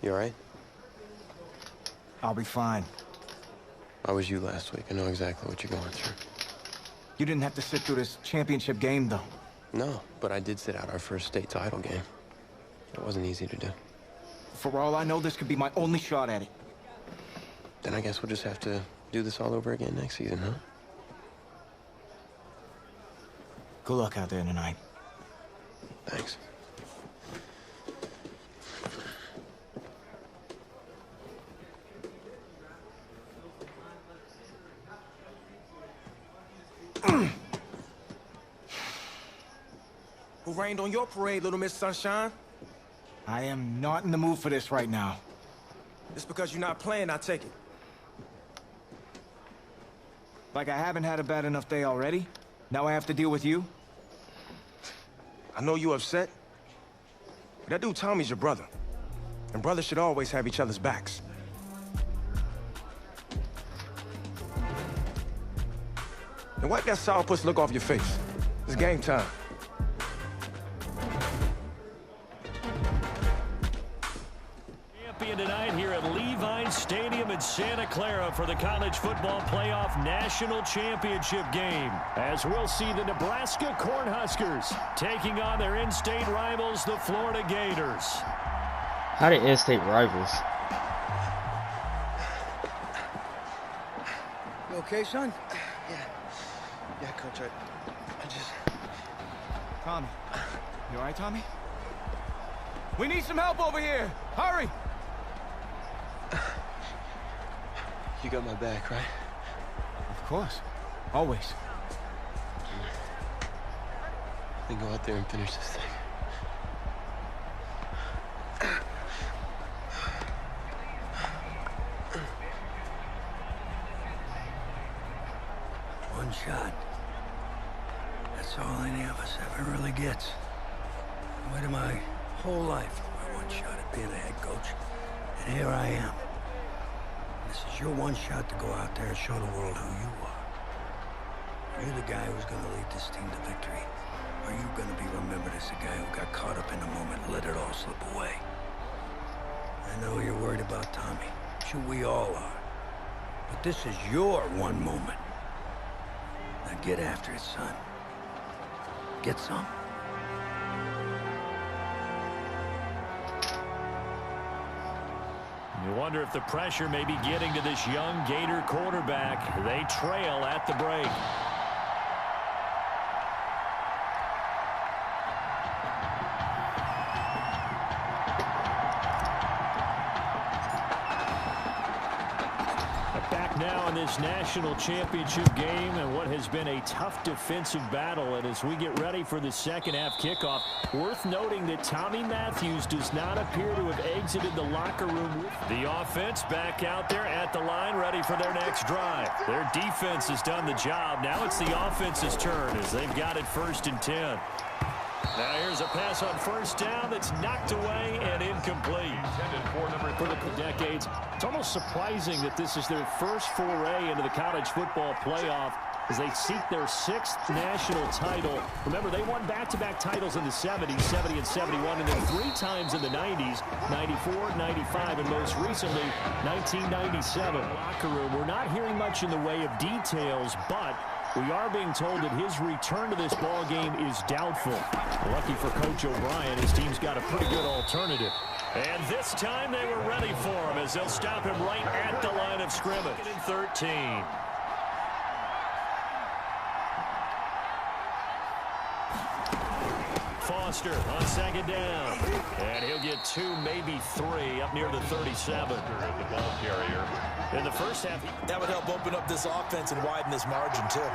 You all right? I'll be fine. I was you last week. I know exactly what you're going through. You didn't have to sit through this championship game, though. No, but I did sit out our first state title game. It wasn't easy to do. For all I know, this could be my only shot at it. Then I guess we'll just have to do this all over again next season, huh? Good luck out there tonight. Thanks. Who rained on your parade, Little Miss Sunshine? I am not in the mood for this right now. Just because you're not playing, I take it. Like I haven't had a bad enough day already? Now I have to deal with you? I know you upset. But that dude Tommy's your brother. And brothers should always have each other's backs. And wipe that sourpuss look off your face. It's game time. Champion tonight here at Levi's Stadium in Santa Clara for the College Football Playoff National Championship game. As we'll see the Nebraska Cornhuskers taking on their in-state rivals, the Florida Gators. How did in-state rivals? You okay, son? Yeah, Coach, I just... Tommy. You all right, Tommy? We need some help over here! Hurry! You got my back, right? Of course. Always. Then go out there and finish this thing. One shot. That's all any of us ever really gets. I waited my whole life for my one shot at being a head coach. And here I am. This is your one shot to go out there and show the world who you are. You're the guy who's going to lead this team to victory. Or are you going to be remembered as the guy who got caught up in the moment and let it all slip away? I know you're worried about Tommy. Sure, we all are. But this is your one moment. Now get after it, son. Get some. You wonder if the pressure may be getting to this young Gator quarterback. They trail at the break. Back now in this national championship game and what has been a tough defensive battle. And as we get ready for the second half kickoff, worth noting that Tommy Matthews does not appear to have exited the locker room. The offense back out there at the line, ready for their next drive. Their defense has done the job. Now it's the offense's turn as they've got it 1st and 10. Now here's a pass on 1st down that's knocked away and incomplete. For the decades, it's almost surprising that this is their first foray into the college football playoff as they seek their 6th national title. Remember, they won back-to-back titles in the 70s, 70 and 71, and then 3 times in the 90s, 94, 95, and most recently, 1997. Locker room, we're not hearing much in the way of details, but we are being told that his return to this ball game is doubtful. Lucky for Coach O'Brien, his team's got a pretty good alternative. And this time they were ready for him as they'll stop him right at the line of scrimmage. 2nd and 13. Foster on 2nd down. And he'll get 2, maybe 3 up near the 37. The ball carrier. In the first half, that would help open up this offense and widen this margin, too.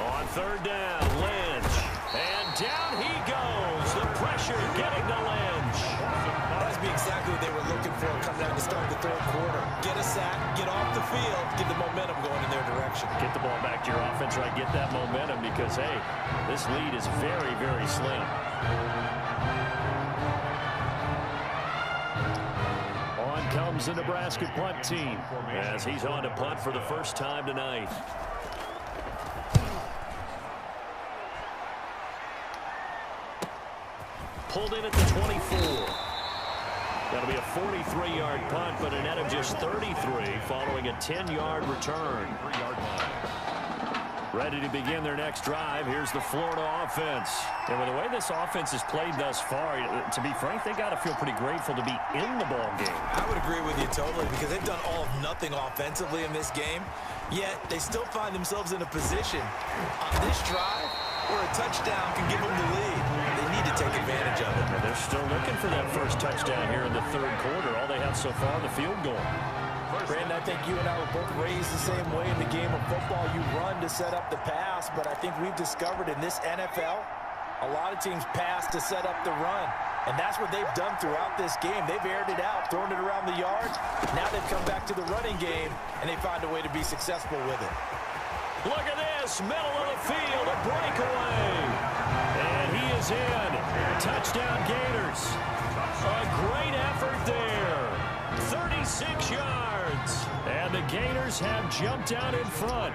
On 3rd down, Lynch. And down he goes. The pressure getting to Lynch. That's exactly what they were looking for coming out to start the 3rd quarter. Get a sack, get off the field, get the momentum going in their direction. Get the ball back to your offense, right? Get that momentum because, hey, this lead is very, very slim. On comes the Nebraska punt team as he's on to punt for the first time tonight. pulled in at the 24. That'll be a 43-yard punt, but a net of just 33 following a 10-yard return. Ready to begin their next drive. Here's the Florida offense. And with the way this offense has played thus far, to be frank, they got to feel pretty grateful to be in the ball game. I would agree with you totally because they've done all of nothing offensively in this game, yet they still find themselves in a position on this drive where a touchdown can give them the lead. They need to take advantage of it. And they're still looking for that first touchdown here in the third quarter. All they have so far, the field goal. Brandon, I think you and I were both raised the same way in the game of football. You run to set up the pass, but I think we've discovered in this NFL, a lot of teams pass to set up the run. And that's what they've done throughout this game. They've aired it out, thrown it around the yard. Now they've come back to the running game, and they find a way to be successful with it. Look at this, middle of the field, a breakaway. And he is in. Touchdown Gators. A great effort there. 36 yards. And the Gators have jumped out in front.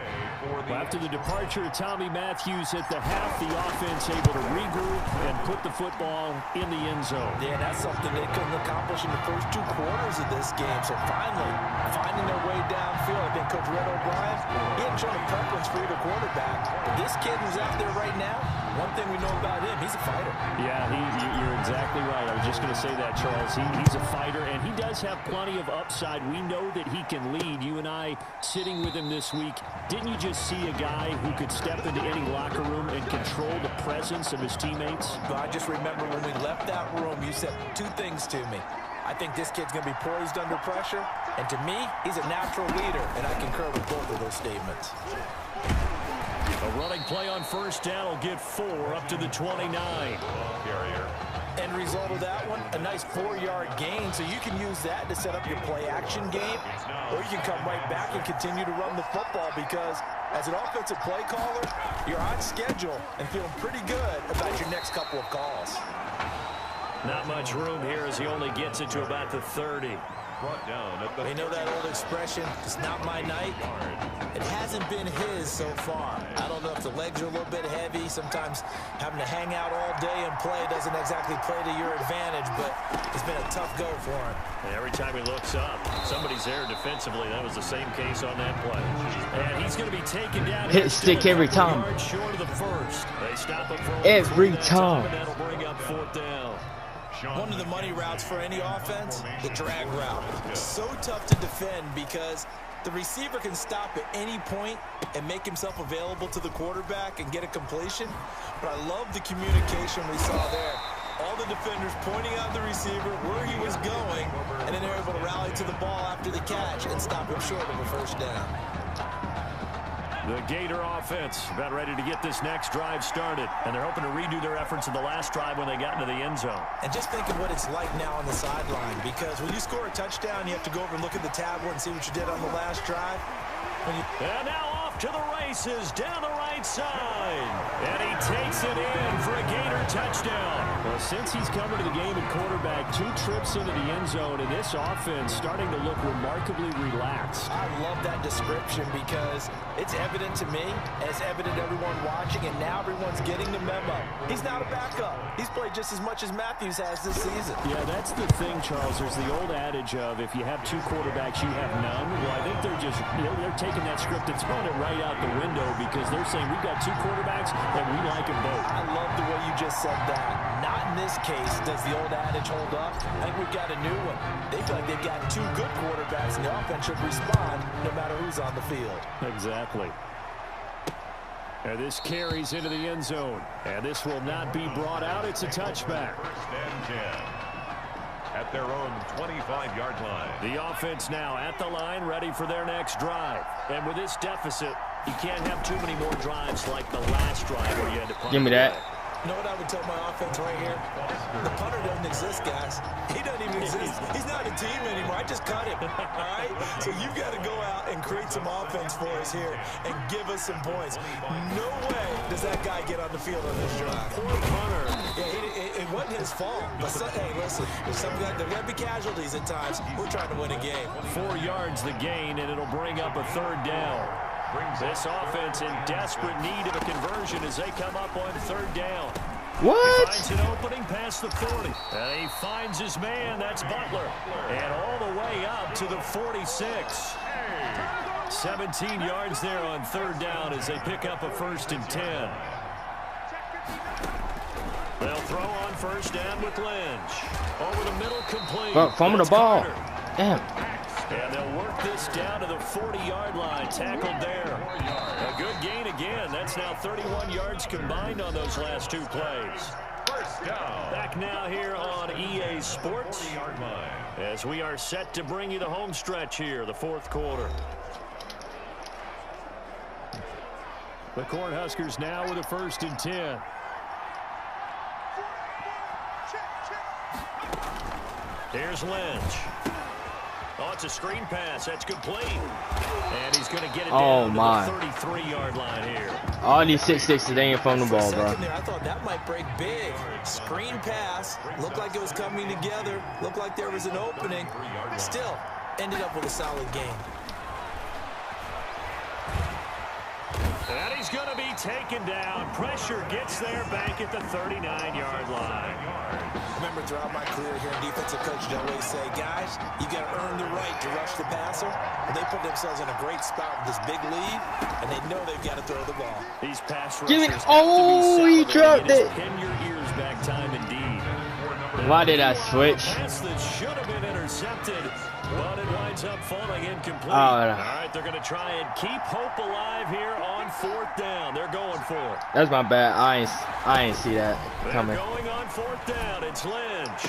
After the departure of Tommy Matthews at the half, the offense able to regroup and put the football in the end zone. Yeah, that's something they couldn't accomplish in the first 2 quarters of this game. So finally, finding their way downfield. I think Coach Red O'Brien, he hadn't shown a preference for either quarterback. But this kid who's out there right now, one thing we know about him, he's a fighter. Yeah, you're exactly right. I was just going to say that, Charles. He's a fighter, and he does have plenty of upside. We know that he can lead. You and I sitting with him this week, didn't you just see a guy who could step into any locker room and control the presence of his teammates? But I just remember when we left that room, you said 2 things to me. I think this kid's going to be poised under pressure, and to me, he's a natural leader, and I concur with both of those statements. A running play on first down will get 4 up to the 29. End result of that one, a nice 4-yard gain, so you can use that to set up your play-action game, or you can come right back and continue to run the football because as an offensive play caller, you're on schedule and feeling pretty good about your next couple of calls. Not much room here as he only gets it to about the 30. You know that old expression, it's not my night? It hasn't been his so far. I don't know if the legs are a little bit heavy. Sometimes having to hang out all day and play doesn't exactly play to your advantage, but it's been a tough go for him. And every time he looks up, somebody's there defensively. That was the same case on that play. And he's going to be taken down. Hit stick every time. Short of the first. They stop him for every time. That'll bring up 4th down. One of the money routes for any offense, the drag route. So tough to defend because the receiver can stop at any point and make himself available to the quarterback and get a completion. But I love the communication we saw there. All the defenders pointing out the receiver where he was going, and then they're able to rally to the ball after the catch and stop him short of a first down. The Gator offense about ready to get this next drive started, and they're hoping to redo their efforts in the last drive when they got into the end zone. And just think of what it's like now on the sideline, because when you score a touchdown, you have to go over and look at the tablet and see what you did on the last drive. And now off to the races down the right side. And he takes it in for a Gator touchdown. Well, since he's come into the game at quarterback, 2 trips into the end zone, and this offense starting to look remarkably relaxed. I love that description because it's evident to me, and it's evident to everyone watching, and now everyone's getting the memo. He's not a backup. He's played just as much as Matthews has this season. Yeah, that's the thing, Charles. There's the old adage of if you have 2 quarterbacks, you have none. Well, I think they're just, they're taking that script and throwing it right out the window because they're saying we've got 2 quarterbacks and we like them both. I love the way you just said that. Not in this case does the old adage hold up. I think we've got a new one. They feel like they've got 2 good quarterbacks, and the offense should respond no matter who's on the field. Exactly. And this carries into the end zone. And this will not be brought out. It's a touchback. First and 10 at their own 25-yard line. The offense now at the line, ready for their next drive. And with this deficit, you can't have too many more drives like the last drive where you had to punt. Give me that. You know what I would tell my offense right here? The punter doesn't exist, guys. He doesn't even exist. He's not a team anymore. I just cut him, all right? So you've got to go out and create some offense for us here and give us some points. No way does that guy get on the field on this drive. Poor punter. Yeah, it wasn't his fault. But hey, listen, there might be casualties at times. We're trying to win a game. 4 yards the gain, and it'll bring up a 3rd down. This offense in desperate need of a conversion as they come up on 3rd down. What? He finds an opening past the 40. And he finds his man. That's Butler. And all the way up to the 46. 17 yards there on third down as they pick up a 1st and 10. They'll throw on first down with Lynch. Over the middle, complete. Well, fumble the ball. Damn. And they'll work this down to the 40-yard line. Tackled there. A good gain again. That's now 31 yards combined on those last 2 plays. First down. Back now here on EA Sports as we are set to bring you the home stretch here, the 4th quarter. The Cornhuskers now with a 1st and 10. Here's Lynch. Oh, it's a screen pass. That's complete. And he's going to get it down to the 33-yard line here. All these 6'6" they ain't from the ball, bro. There, I thought that might break big. Screen pass. Looked like it was coming together. Looked like there was an opening. Still, ended up with a solid game. And he's going to be taken down. Pressure gets there back at the 39-yard line. Remember, throughout my career here in defensive coach, I always say, guys, you got to earn the right to rush the passer. And they put themselves in a great spot with this big lead, and they know they've got to throw the ball. These pass Give rushers it. Oh, he dropped it. Pin your ears back time indeed. Why did I switch? Pass that should have been intercepted, but it winds up falling incomplete. All right, they're going to try and keep hope alive here on 4th down. They're going for it. That's my bad. I ain't see that coming. They're going on 4th down. It's Lynch.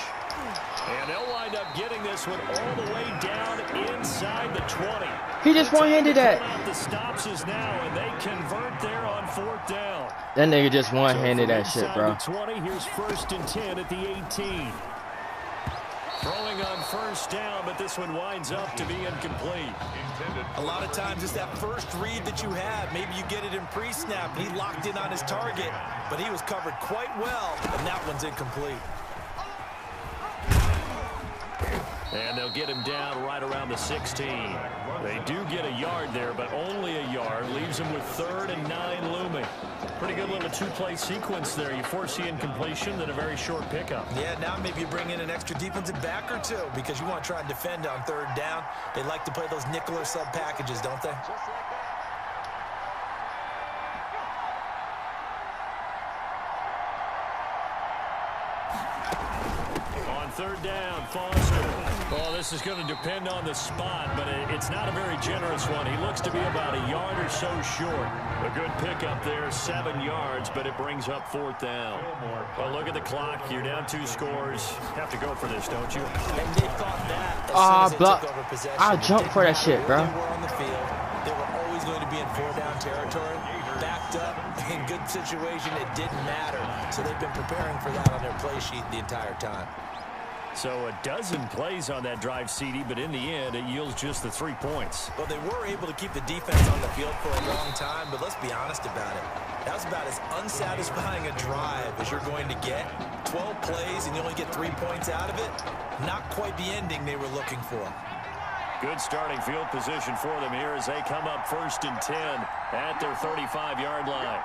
And they'll wind up getting this one all the way down inside the 20. He just one-handed that. The stops is now, and they convert there on 4th down. That nigga just one-handed that shit, bro. 20, here's 1st and 10 at the 18. Throwing on first down, but this one winds up to be incomplete. A lot of times it's that first read that you have. Maybe you get it in pre-snap. He locked in on his target, but he was covered quite well, and that one's incomplete. And they'll get him down right around the 16. They do get a yard there, but only a yard. Leaves him with 3rd and 9 looming. Pretty good little 2-play sequence there. You force the incompletion, then a very short pickup. Yeah, now maybe you bring in an extra defensive back or 2 because you want to try and defend on 3rd down. They like to play those nickel or sub packages, don't they? On 3rd down, Foster. Well, this is going to depend on the spot, but it's not a very generous one. He looks to be about a yard or so short. A good pickup there, 7 yards, but it brings up 4th down. Well, look at the clock. You're down 2 scores. Have to go for this, don't you? And they thought that as soon as they took over possession. I'll jump for that shit, bro. They were on the field. They were always going to be in 4-down territory. Backed up, in good situation, it didn't matter. So they've been preparing for that on their play sheet the entire time. So a dozen plays on that drive, CD, but in the end, it yields just the 3 points. Well, they were able to keep the defense on the field for a long time, but let's be honest about it. That was about as unsatisfying a drive as you're going to get. 12 plays and you only get 3 points out of it. Not quite the ending they were looking for. Good starting field position for them here as they come up 1st and 10 at their 35-yard line.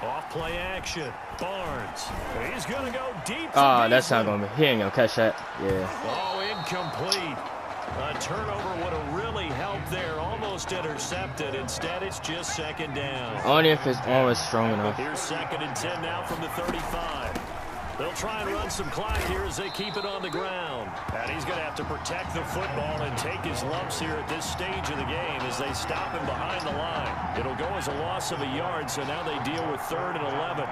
Off play action. Barnes. He's going to go deep. Oh, that's not going to be. He ain't going to catch that. Yeah. Oh, incomplete. A turnover would have really helped there. Almost intercepted. Instead, it's just 2nd down. Only if his arm was strong enough. Here's 2nd and 10 now from the 35. They'll try and run some clock here as they keep it on the ground. And he's going to have to protect the football and take his lumps here at this stage of the game as they stop him behind the line. It'll go as a loss of a yard, so now they deal with 3rd and 11.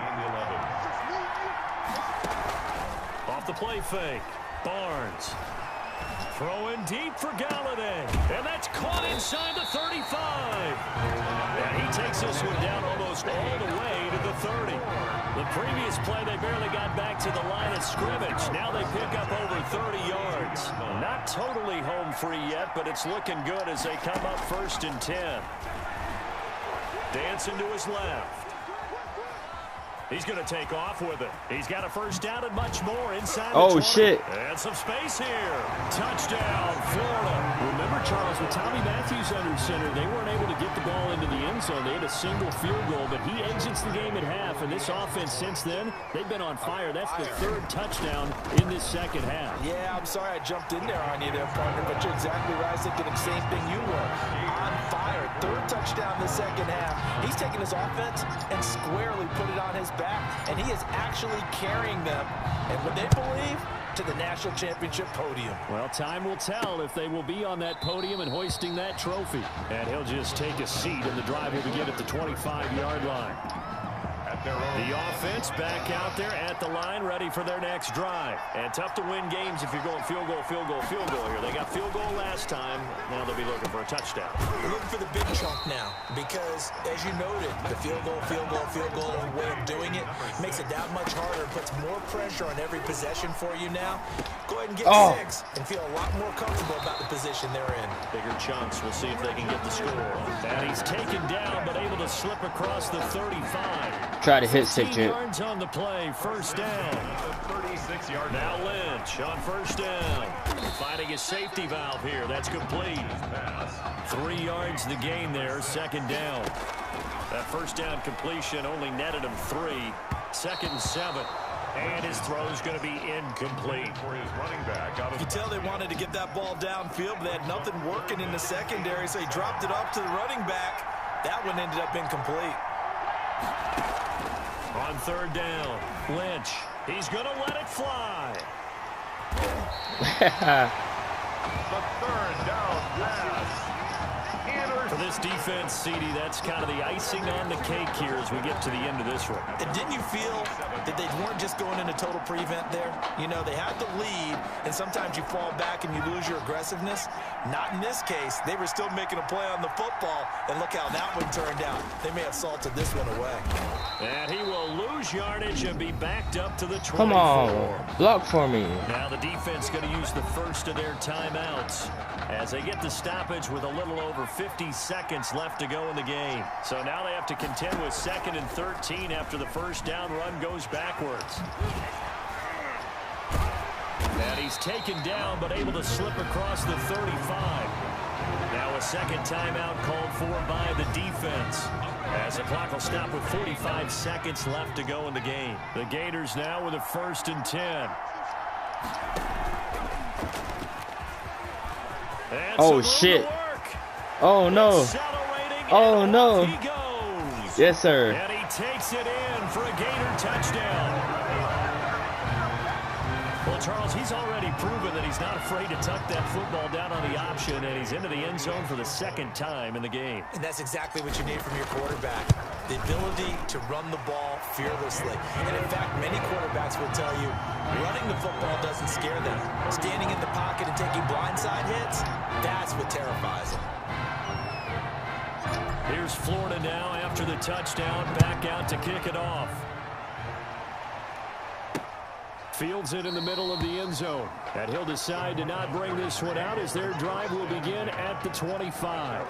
Off the play fake. Barnes. Throwing deep for Galladay. And that's caught inside the 35. And he takes this one down almost all the way to the 30. The previous play, they barely got back to the line of scrimmage. Now they pick up over 30 yards. Not totally home free yet, but it's looking good as they come up 1st and 10. Dancing to his left. He's going to take off with it. He's got a first down and much more inside the 20. Shit. And some space here. Touchdown, Florida. Remember, Charles, with Tommy Matthews under center, they weren't able to get the ball into the end zone. They had a single field goal, but he exits the game at half. And this offense since then, they've been on fire. That's the third touchdown in this second half. Yeah, I'm sorry I jumped in there on you there, partner, but you're exactly right. I was thinking the same thing you were. On fire. Third touchdown in the second half. He's taking his offense and squarely put it on his back, and he is actually carrying them, and would they believe, to the national championship podium. Well, time will tell if they will be on that podium and hoisting that trophy. And he'll just take a seat, and the drive will begin at the 25-yard line. The offense back out there at the line, ready for their next drive. And tough to win games if you're going field goal, field goal, field goal here. They got field goal last time. Now they'll be looking for a touchdown. They're looking for the big chunk now because, as you noted, the field goal way of doing it makes it that much harder. It puts more pressure on every possession for you now. Go ahead and get 6 and feel a lot more comfortable about the position they're in. Bigger chunks. We'll see if they can get the score. And he's taken down, but able to slip across the 35. Try to hit 6 yards on the play, first down. 36-yard. Now Lynch on first down. Finding a safety valve here. That's complete. 3 yards the gain there, second down. That first down completion only netted him 3. Second and 7. And his throw is going to be incomplete. For his running back. You can tell they wanted to get that ball downfield, but they had nothing working in the secondary, so he dropped it off to the running back. That one ended up incomplete. On third down, Lynch. He's going to let it fly. The third down pass. For this defense, CD, that's kind of the icing on the cake here as we get to the end of this one. And didn't you feel that they weren't just going into total prevent there? You know, they had the lead, and sometimes you fall back and you lose your aggressiveness. Not in this case. They were still making a play on the football, and look how that one turned out. They may have salted this one away. And he will lose yardage and be backed up to the 24. Come on, block for me. Now the defense going to use the first of their timeouts as they get the stoppage with a little over 50 seconds left to go in the game. So now they have to contend with 2nd and 13 after the first down run goes backwards. And he's taken down but able to slip across the 35. Now a second timeout called for by the defense, as the clock will stop with 45 seconds left to go in the game. The Gators now with a 1st and 10. And oh, shit. Oh, no. Oh, no. Yes, sir. And he takes it in for a Gator touchdown. Well, Charles, he's already proven that he's not afraid to tuck that football down on the option, and he's into the end zone for the 2nd time in the game. And that's exactly what you need from your quarterback, the ability to run the ball fearlessly. And in fact, many quarterbacks will tell you running the football doesn't scare them. Standing in the pocket and taking blindside hits, that's what terrifies them. Here's Florida now after the touchdown, back out to kick it off. Fields it in the middle of the end zone. And he'll decide to not bring this one out as their drive will begin at the 25.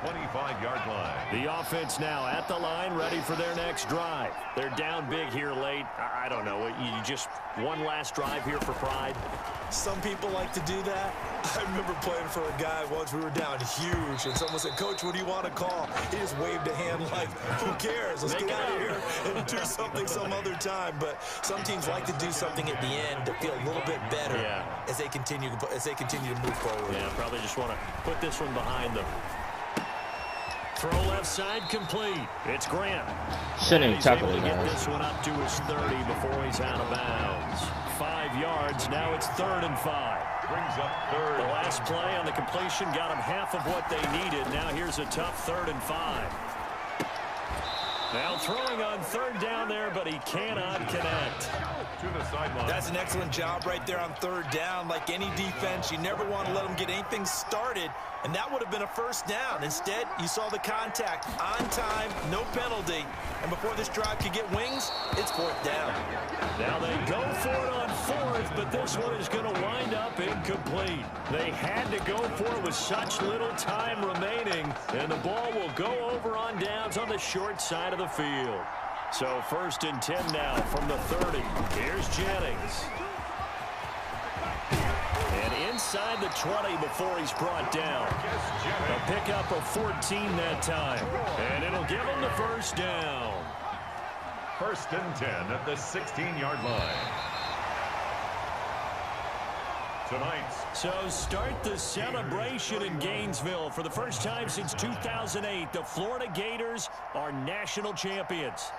25-yard line. The offense now at the line, ready for their next drive. They're down big here late. I don't know. You just one last drive here for pride. Some people like to do that. I remember playing for a guy once. We were down huge, and someone said, "Coach, what do you want to call?" He just waved a hand like, "Who cares? Let's get out of here and do something some other time." But some teams like to do something at the end to feel a little bit better as they continue to move forward. Yeah, probably just want to put this one behind them. Throw left side complete. It's Grant. Shouldn't tackle it. Get guys. this one up to his 30 before he's out of bounds. 5 yards. Now it's 3rd and 5. Brings up 3rd. The last play on the completion got him half of what they needed. Now here's a tough 3rd and 5. Now throwing on 3rd down there, but he cannot connect. To the sideline. That's an excellent job right there on 3rd down. Like any defense, you never want to let them get anything started, and that would have been a 1st down. Instead, you saw the contact on time, no penalty, and before this drive could get wings, it's 4th down. Now they go for it on 4th, but this one is going to wind up incomplete. They had to go for it with such little time remaining, and the ball will go over on downs on the short side of the field. So 1st and 10 now from the 30. Here's Jennings. And inside the 20 before he's brought down. A pickup of 14 that time. And it'll give him the 1st down. 1st and 10 at the 16-yard line. Tonight. So start the celebration in Gainesville. For the first time since 2008, the Florida Gators are national champions.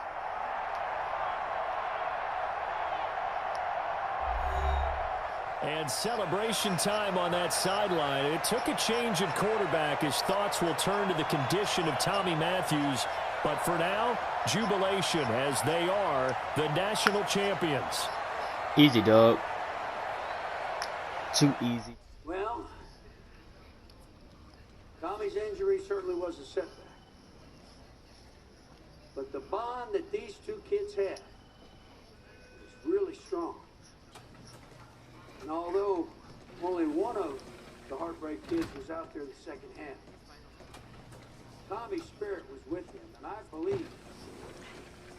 And celebration time on that sideline. It took a change of quarterback as thoughts will turn to the condition of Tommy Matthews. But for now, jubilation as they are the national champions. Easy, dog. Too easy. Well, Tommy's injury certainly was a setback. But the bond that these two kids had is really strong. And although only one of the Heartbreak Kids was out there in the second half, Tommy's spirit was with him, and I believe.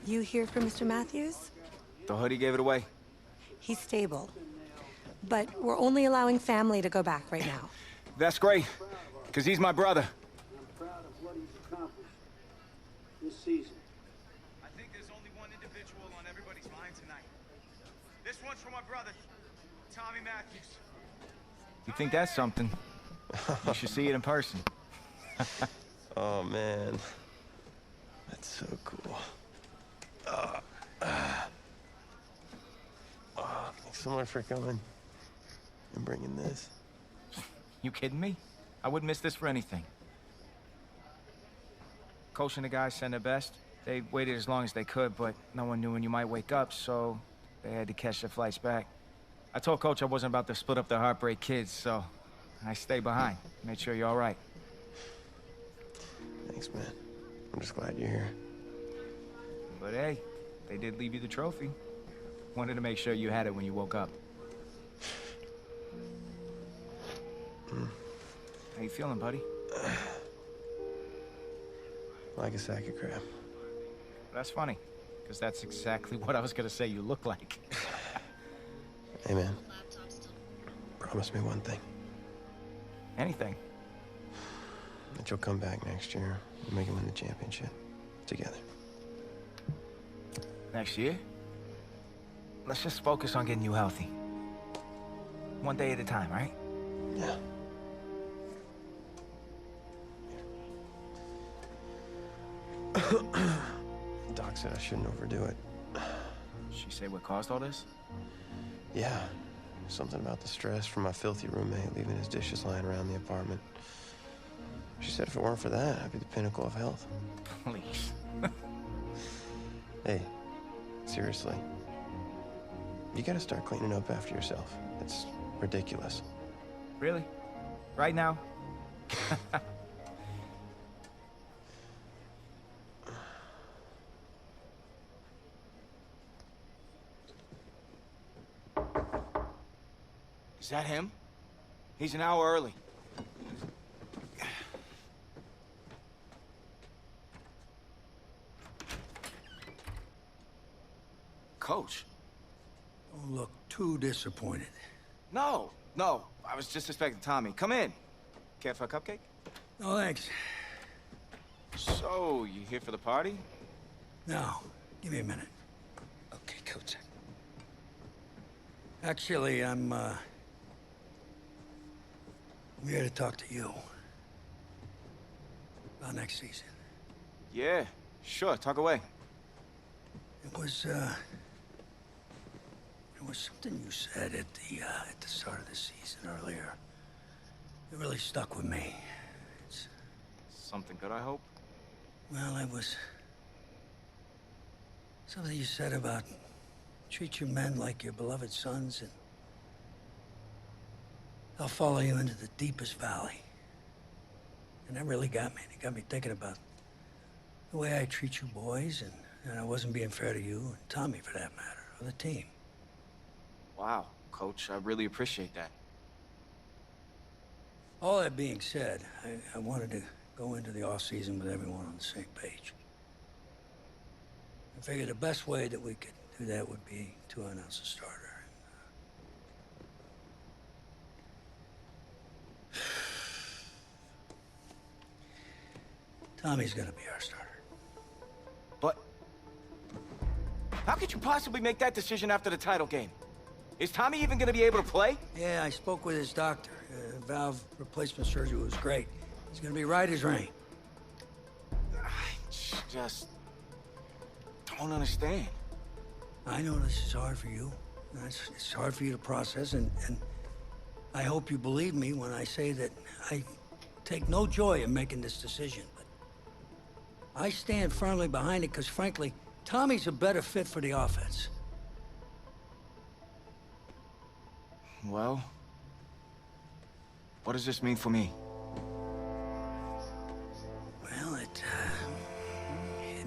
You hear from Mr. Matthews? The hoodie gave it away. He's stable. But we're only allowing family to go back right now. That's great, because he's my brother. I'm proud of what he's accomplished this season. I think there's only one individual on everybody's mind tonight. This one's for my brother, Tommy Matthews. You think that's something? You should see it in person. Oh, man. That's so cool. Thanks so much for coming and bringing this. You kidding me? I wouldn't miss this for anything. Coach and the guys sent their best. They waited as long as they could, but no one knew when you might wake up, so they had to catch their flights back. I told Coach I wasn't about to split up the Heartbreak Kids, so I stayed behind. Made sure you're all right. Thanks, man. I'm just glad you're here. But hey, they did leave you the trophy. Wanted to make sure you had it when you woke up. How you feeling, buddy? Like a sack of crap. That's funny, because that's exactly what I was gonna say you look like. Hey, man. Promise me one thing. Anything. That you'll come back next year and make it win the championship. Together. Next year? Let's just focus on getting you healthy. One day at a time, right? Yeah. Doc said I shouldn't overdo it. She say what caused all this? Yeah. Something about the stress from my filthy roommate leaving his dishes lying around the apartment. She said if it weren't for that, I'd be the pinnacle of health. Please. Hey, seriously. You gotta start cleaning up after yourself. It's ridiculous. Really? Right now? Is that him? He's an hour early. Coach? Don't look too disappointed. No. I was just expecting Tommy. Come in. Care for a cupcake? No, thanks. So, you here for the party? No, give me a minute. Okay, Coach. Actually, I'm here to talk to you about next season. Yeah, sure. Talk away. It was something you said at the start of the season earlier. It really stuck with me. It's... Something good, I hope? Well, it was something you said about treat your men like your beloved sons, and they'll follow you into the deepest valley. And that really got me. It got me thinking about the way I treat you boys, and I wasn't being fair to you, and Tommy for that matter, or the team. Wow, Coach, I really appreciate that. All that being said, I wanted to go into the off-season with everyone on the same page. I figured the best way that we could do that would be to announce a starter. Tommy's gonna be our starter. But how could you possibly make that decision after the title game? Is Tommy even gonna be able to play? Yeah, I spoke with his doctor. Valve replacement surgery was great. He's gonna be right as rain. I just don't understand. I know this is hard for you. It's hard for you to process, and I hope you believe me when I say that I take no joy in making this decision. But I stand firmly behind it because, frankly, Tommy's a better fit for the offense. Well, what does this mean for me? Well, it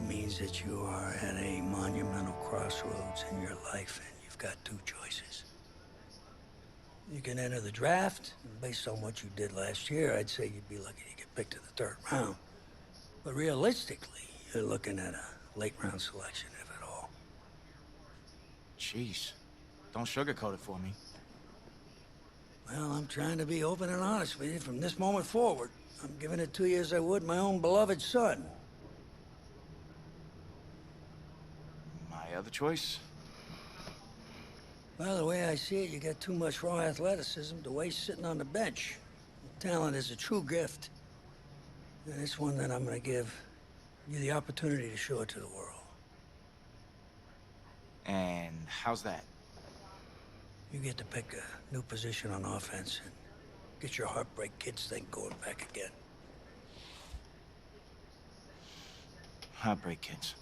means that you are at a monumental crossroads in your life, and you've got two choices. You can enter the draft, and based on what you did last year, I'd say you'd be lucky to get picked in the 3rd round. But realistically, you're looking at a late-round selection, if at all. Jeez, don't sugarcoat it for me. Well, I'm trying to be open and honest with you from this moment forward. I'm giving it to you as I would my own beloved son. My other choice? Well, the way I see it, you got too much raw athleticism to waste sitting on the bench. Talent is a true gift. And it's one that I'm gonna give you the opportunity to show it to the world. And how's that? You get to pick a new position on offense and get your Heartbreak Kids thing going back again. Heartbreak Kids.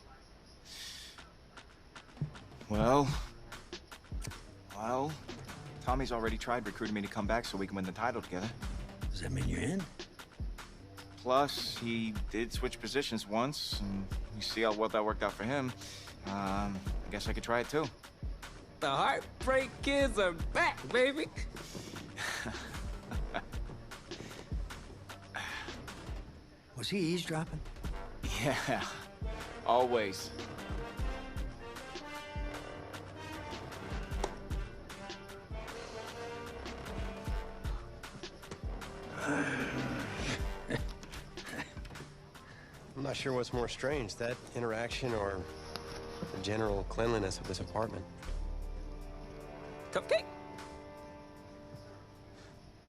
Well, Tommy's already tried recruiting me to come back so we can win the title together. Does that mean you're in? Plus, he did switch positions once, and you see how well that worked out for him. I guess I could try it too. The Heartbreak Kids are back, baby. Was he eavesdropping? Yeah, always. I'm not sure what's more strange, that interaction or the general cleanliness of this apartment. Cupcake?